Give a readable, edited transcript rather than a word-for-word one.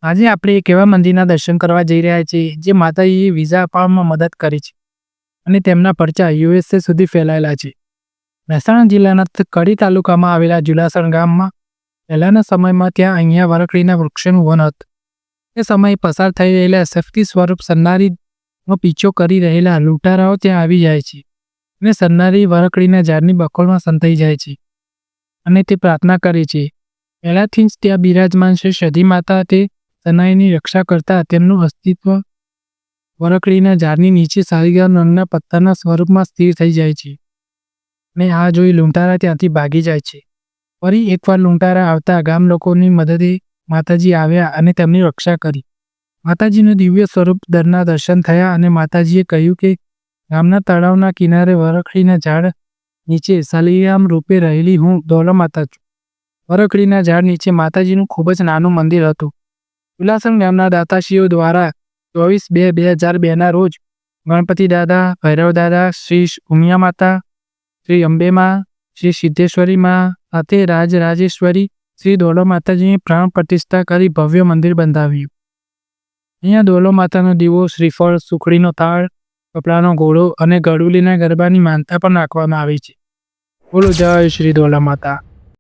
આજે આપણે એક એવા મંદિરના દર્શન કરવા જઈ રહ્યા છીએ જે માતાજીએ વિઝા અપાવવામાં મદદ કરી છે અને તેમના પરચા યુએસએ સુધી ફેલાયેલા છે. મહેસાણા જિલ્લાના કડી તાલુકામાં આવેલા જુલાસણ ગામમાં પહેલાના સમયમાં અહીંયા વરખડીના વૃક્ષોનું વન હતું. તે સમયે પસાર થઈ રહેલા શક્તિ સ્વરૂપ સન્નારીનો પીછો કરી રહેલા લૂંટારાઓ ત્યાં આવી જાય છે અને સન્નારી વરખડીના ઝાડની બખોલમાં સંતાઈ જાય છે અને તે પ્રાર્થના કરે છે. પહેલાંથી જ ત્યાં બિરાજમાન છે સધી માતા. તે સન્નારીની રક્ષા કરતા તેમનું અસ્તિત્વ વરખડીના ઝાડની નીચે શાળીગ્રામ રંગના પથ્થરના સ્વરૂપમાં સ્થિર થઈ જાય છે અને આ જોઈ લૂંટારા ત્યાંથી ભાગી જાય છે. ફરી એકવાર લૂંટારા આવતા ગામ લોકોની મદદે માતાજી આવ્યા અને તેમની રક્ષા કરી. માતાજીનું દિવ્ય સ્વરૂપ દરના દર્શન થયા અને માતાજીએ કહ્યું કે ગામના તળાવના કિનારે વરખડીના ઝાડ નીચે શાલિગ્રામ રૂપે રહેલી હું દોલમાતા છું. વરખડીના ઝાડ નીચે માતાજીનું ખૂબ જ નાનું મંદિર હતું. જુલાસણ ગામના દાતાશ્રીઓ દ્વારા 24/2/2002ના રોજ ગણપતિ દાદા, ભૈરવ દાદા, શ્રી ઉમિયા માતા, શ્રી અંબેમાં, શ્રી સિદ્ધેશ્વરી માં સાથે રાજરાજેશ્વરી શ્રી દોલો માતાજીની પ્રાણ પ્રતિષ્ઠા કરી ભવ્ય મંદિર બંધાવ્યું. અહીંયા દોલો માતાનો દીવો, શ્રીફળ, સુખડીનો થાળ, કપડાનો ઘોડો અને ગડુલીના ગરબાની માનતા પણ રાખવામાં આવી છે. બોલો જય શ્રી દોલા માતા.